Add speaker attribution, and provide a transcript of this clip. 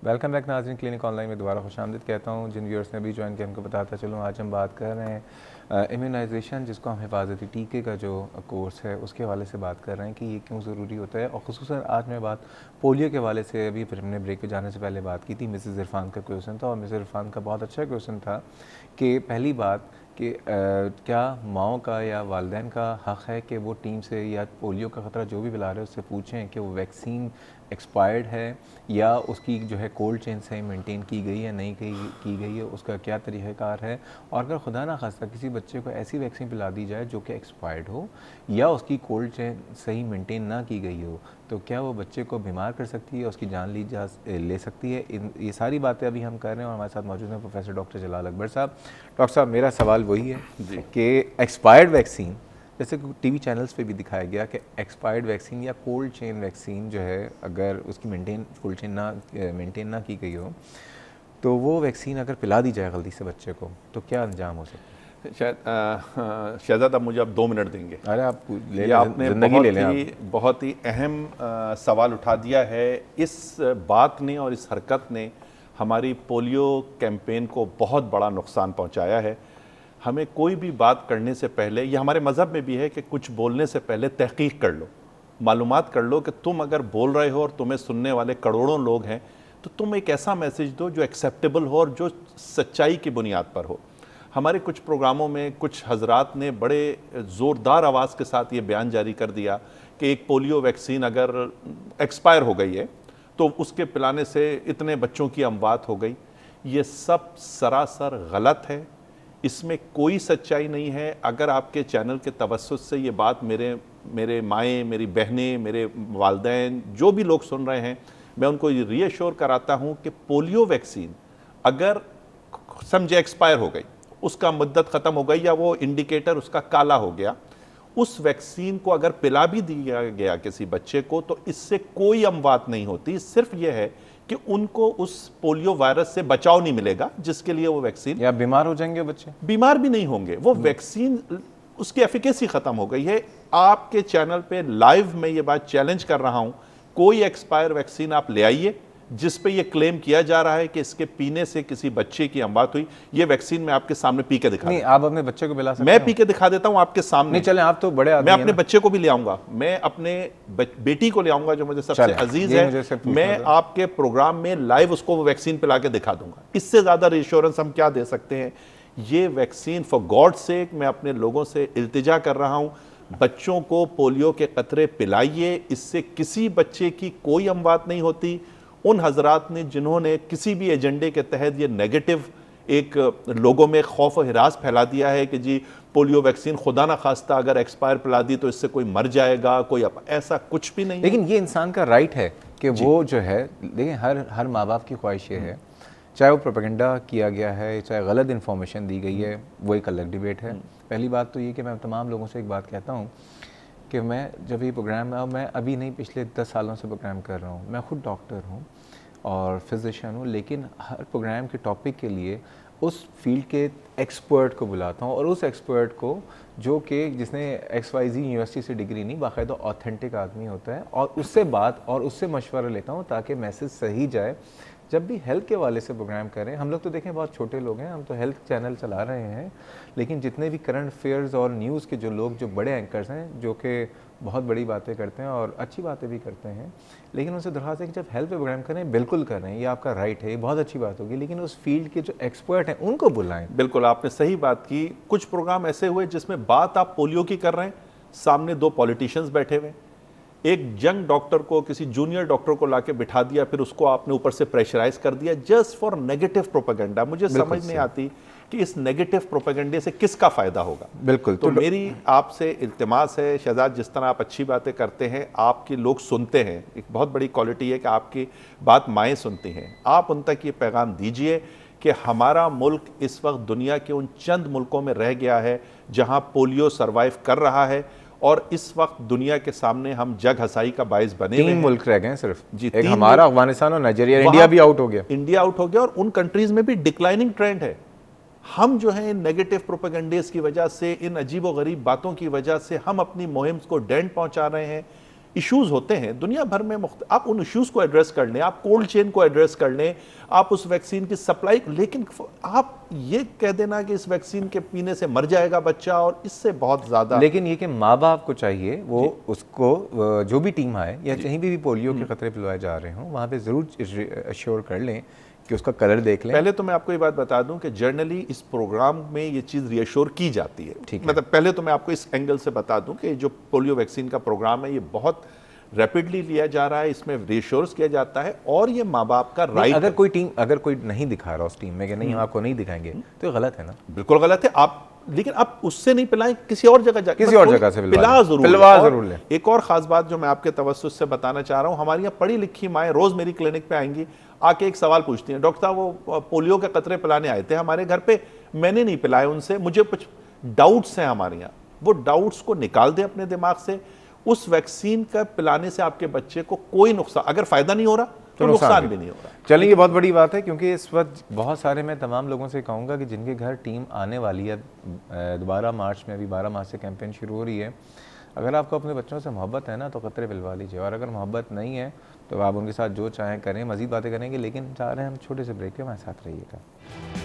Speaker 1: Welcome back नाज़रीन, clinic online में दोबारा खुशामदीद कहता हूँ। जिन व्यूअर्स ने अभी ज्वाइन किया उनको बताता चलूँ, आज हम बात कर रहे हैं इम्यूनाइजेशन, जिसको हम हिफाजती टीके का जो कोर्स है उसके हवाले से बात कर रहे हैं कि ये क्यों ज़रूरी होता है। और ख़ुसूसन आज मैं बात पोलियो के हवाले से, अभी फिर हमने ब्रेक पे जाने से पहले बात की थी, मिसेज़ इरफान का क्वेश्चन था और मिसेज़ इरफान का बहुत अच्छा क्वेश्चन था कि पहली बात कि क्या माओं का या वालिदैन का हक़ है कि वो टीम से या पोलियो का ख़तरा जो भी पिला रहे हैं उससे पूछें कि वो वैक्सीन एक्सपायर्ड है या उसकी जो है कोल्ड चेन से मेंटेन की गई है, नहीं की गई है, उसका क्या तरीक़ाकार है। और अगर खुदा ना खास्ता किसी बच्चे को ऐसी वैक्सीन पिला दी जाए जो कि एक्सपायर्ड हो या उसकी कोल्ड चेन सही मेंटेन ना की गई हो, तो क्या वो बच्चे को बीमार कर सकती है, उसकी जान ले सकती है। ये सारी बातें अभी हम कर रहे हैं और हमारे साथ मौजूद हैं प्रोफेसर डॉक्टर जलाल अकबर साहब। डॉक्टर साहब, मेरा सवाल वही है कि एक्सपायर्ड वैक्सीन, जैसे टीवी चैनल्स पे भी दिखाया गया कि एक्सपायर्ड वैक्सीन या कोल्ड चेन वैक्सीन जो है, अगर उसकी कोल्ड चेन मेंटेन ना की गई हो तो वो वैक्सीन अगर पिला दी जाए गलती से बच्चे को तो क्या अंजाम हो सकता है?
Speaker 2: शायद शहजाद, अब मुझे आप 2 मिनट देंगे।
Speaker 1: अरे आप ले
Speaker 2: ये आपने
Speaker 1: ज़िंदगी ले लें आप।
Speaker 2: बहुत ही अहम सवाल उठा दिया है। इस बात ने और इस हरकत ने हमारी पोलियो कैंपेन को बहुत बड़ा नुकसान पहुंचाया है। हमें कोई भी बात करने से पहले, ये हमारे मज़हब में भी है कि कुछ बोलने से पहले तहकीक कर लो, मालूमात कर लो कि तुम अगर बोल रहे हो और तुम्हें सुनने वाले करोड़ों लोग हैं तो तुम एक ऐसा मैसेज दो जो एक्सेप्टेबल हो और जो सच्चाई की बुनियाद पर हो। हमारे कुछ प्रोग्रामों में कुछ हजरात ने बड़े ज़ोरदार आवाज़ के साथ ये बयान जारी कर दिया कि एक पोलियो वैक्सीन अगर एक्सपायर हो गई है तो उसके पिलाने से इतने बच्चों की अमवात हो गई। ये सब सरासर गलत है, इसमें कोई सच्चाई नहीं है। अगर आपके चैनल के तवज्जुह से ये बात मेरे माएँ, मेरी बहनें, मेरे वालिदैन, जो भी लोग सुन रहे हैं, मैं उनको ये रीअश्योर कराता हूँ कि पोलियो वैक्सीन अगर समझे एक्सपायर हो गई, उसका मुद्दत ख़त्म हो गई या वो इंडिकेटर उसका काला हो गया, उस वैक्सीन को अगर पिला भी दिया गया किसी बच्चे को तो इससे कोई अमवात नहीं होती। सिर्फ ये है कि उनको उस पोलियो वायरस से बचाव नहीं मिलेगा जिसके लिए वो वैक्सीन,
Speaker 1: या बीमार हो जाएंगे बच्चे,
Speaker 2: बीमार भी नहीं होंगे। वो वैक्सीन, उसकी एफिकेसी खत्म हो गई है। आपके चैनल पे लाइव मैं ये बात चैलेंज कर रहा हूं, कोई एक्सपायर वैक्सीन आप ले आइए जिस पे ये क्लेम किया जा रहा है कि इसके पीने से किसी बच्चे की अमवात हुई। ये वैक्सीन मैं आपके सामने पी के दिखा
Speaker 1: नहीं आप अपने बच्चे को पिला सकते
Speaker 2: मैं पी के दिखा देता हूं आपके सामने।
Speaker 1: नहीं चलें, आप तो बड़े आदमी
Speaker 2: मैं
Speaker 1: हैं
Speaker 2: अपने
Speaker 1: ना।
Speaker 2: बच्चे को भी ले आऊंगा, मैं अपने बेटी को ले आऊंगा जो मुझे सबसे अजीज है। मैं आपके प्रोग्राम में लाइव उसको वो वैक्सीन पिला के दिखा दूंगा। इससे ज्यादा रिश्योरेंस हम क्या दे सकते हैं? ये वैक्सीन, फॉर गॉड सेक, मैं अपने लोगों से इल्तिजा कर रहा हूं, बच्चों को पोलियो के कतरे पिलाइए, इससे किसी बच्चे की कोई अमवात नहीं होती। उन हजरात ने जिन्होंने किसी भी एजेंडे के तहत ये नेगेटिव एक लोगों में खौफ और हिरास फैला दिया है कि जी पोलियो वैक्सीन खुदा ना खास्ता अगर एक्सपायर पिला दी तो इससे कोई मर जाएगा, कोई ऐसा कुछ भी नहीं।
Speaker 1: लेकिन ये इंसान का राइट है कि वो जो है, देखिए हर माँ बाप की ख्वाहिश ये है, चाहे वो प्रोपेगेंडा किया गया है, चाहे गलत इन्फॉर्मेशन दी गई है, वो एक अलग डिबेट है। पहली बात तो ये कि मैं तमाम लोगों से एक बात कहता हूँ कि मैं जब ये प्रोग्राम, मैं अभी नहीं पिछले 10 सालों से प्रोग्राम कर रहा हूँ, मैं खुद डॉक्टर हूँ और फिजिशियन हूँ, लेकिन हर प्रोग्राम के टॉपिक के लिए उस फील्ड के एक्सपर्ट को बुलाता हूँ और उस एक्सपर्ट को जो कि जिसने XYZ यूनिवर्सिटी से डिग्री नहीं, बाकायदा ऑथेंटिक आदमी होता है, और उससे बात और उससे मशवरा लेता हूँ ताकि मैसेज सही जाए। जब भी हेल्थ के वाले से प्रोग्राम करें, हम लोग तो देखें बहुत छोटे लोग हैं, हम तो हेल्थ चैनल चला रहे हैं, लेकिन जितने भी करंट अफेयर्स और न्यूज़ के जो लोग, जो बड़े एंकर्स हैं, जो कि बहुत बड़ी बातें करते हैं और अच्छी बातें भी करते हैं, लेकिन उनसे दरख्वास्त है कि जब हेल्थ पे प्रोग्राम करें बिल्कुल करें, ये आपका राइट है, ये बहुत अच्छी बात होगी, लेकिन उस फील्ड के जो एक्सपर्ट हैं उनको बुलाएं।
Speaker 2: बिल्कुल आपने सही बात की। कुछ प्रोग्राम ऐसे हुए जिसमें बात आप पोलियो की कर रहे हैं, सामने 2 पॉलिटिशियंस बैठे हुए, एक यंग डॉक्टर को, किसी जूनियर डॉक्टर को लाके बिठा दिया, फिर उसको आपने ऊपर से प्रेशराइज कर दिया जस्ट फॉर नेगेटिव प्रोपेगेंडा। मुझे समझ नहीं आती कि इस नेगेटिव प्रोपेगेंडे से किसका फायदा होगा।
Speaker 1: बिल्कुल,
Speaker 2: तो मेरी आपसे इल्तिमास है शहजाद, जिस तरह आप अच्छी बातें करते हैं, आपके लोग सुनते हैं, एक बहुत बड़ी क्वालिटी है कि आपकी बात माएँ सुनती हैं, आप उन तक ये पैगाम दीजिए कि हमारा मुल्क इस वक्त दुनिया के उन चंद मुल्कों में रह गया है जहां पोलियो सर्वाइव कर रहा है, और इस वक्त दुनिया के सामने हम जग हसाई का बायस बने हुए हैं।
Speaker 1: 3 मुल्क रह गए सिर्फ
Speaker 2: जी,
Speaker 1: एक हमारा, अफगानिस्तान और नाइजीरिया। इंडिया भी आउट हो गया,
Speaker 2: इंडिया आउट हो गया, और उन कंट्रीज में भी डिक्लाइनिंग ट्रेंड है। हम जो है इन नेगेटिव प्रोपेगेंडेस की वजह से, इन अजीब व गरीब बातों की वजह से हम अपनी मुहिम को डेंट पहुंचा रहे हैं। इश्यूज होते हैं दुनिया भर में, आप उन इश्यूज को एड्रेस कर लें, आप कोल्ड चेन को एड्रेस कर लें, आप उस वैक्सीन की सप्लाई, लेकिन आप ये कह देना कि इस वैक्सीन के पीने से मर जाएगा बच्चा, और इससे बहुत ज़्यादा।
Speaker 1: लेकिन ये कि माँ बाप को चाहिए वो उसको जो भी टीम आए या कहीं भी पोलियो के खतरे पिलवाए जा रहे हों, वहाँ पे ज़रूर अश्योर कर लें कि उसका कलर देख लें।
Speaker 2: पहले तो मैं आपको ये बात बता दूं कि जर्नली इस प्रोग्राम में ये चीज़ रिएश्योर की जाती है।
Speaker 1: ठीक है।
Speaker 2: मतलब पहले तो मैं आपको इस एंगल से बता दूं कि जो पोलियो वैक्सीन का प्रोग्राम है ये बहुत रैपिडली लिया जा रहा है, इसमें रिएश्योर्स किया जाता है, और ये माँ बाप का राइट।
Speaker 1: अगर कोई नहीं दिखा रहा उस टीम में कि नहीं हम आपको नहीं दिखाएंगे, तो ये गलत है ना।
Speaker 2: बिल्कुल गलत है। आप लेकिन आप उससे नहीं पिलाएं, किसी और जगह जाकर
Speaker 1: किसी और जगह से
Speaker 2: पिला
Speaker 1: जरूर लें।
Speaker 2: एक और खास बात जो मैं आपके तवज्जुह से बताना चाह रहा हूं, हमारी यहाँ पढ़ी लिखी माएँ रोज मेरी क्लिनिक पे आएंगी, आके एक सवाल पूछती हैं, डॉक्टर साहब वो पोलियो के कतरे पिलाने आए थे हमारे घर पे, मैंने नहीं पिलाए उनसे, मुझे कुछ डाउट्स हैं हमारे यहाँ। वो डाउट्स को निकाल दें अपने दिमाग से। उस वैक्सीन का पिलाने से आपके बच्चे को कोई नुकसान, अगर फायदा नहीं हो रहा तो नुकसान भी नहीं हो रहा।
Speaker 1: चलिए, ये बहुत बड़ी बात है, क्योंकि इस वक्त बहुत सारे, मैं तमाम लोगों से कहूँगा कि जिनके घर टीम आने वाली है 12 मार्च में, अभी 12 मार्च से कैंपेन शुरू हो रही है, अगर आपको अपने बच्चों से मोहब्बत है ना तो कतरे पिलवा लीजिए, और अगर मोहब्बत नहीं है तो आप उनके साथ जो चाहें करें। मज़ीद बातें करेंगे, लेकिन चाह रहे हैं हम छोटे से ब्रेक के, हमारे साथ रहिएगा।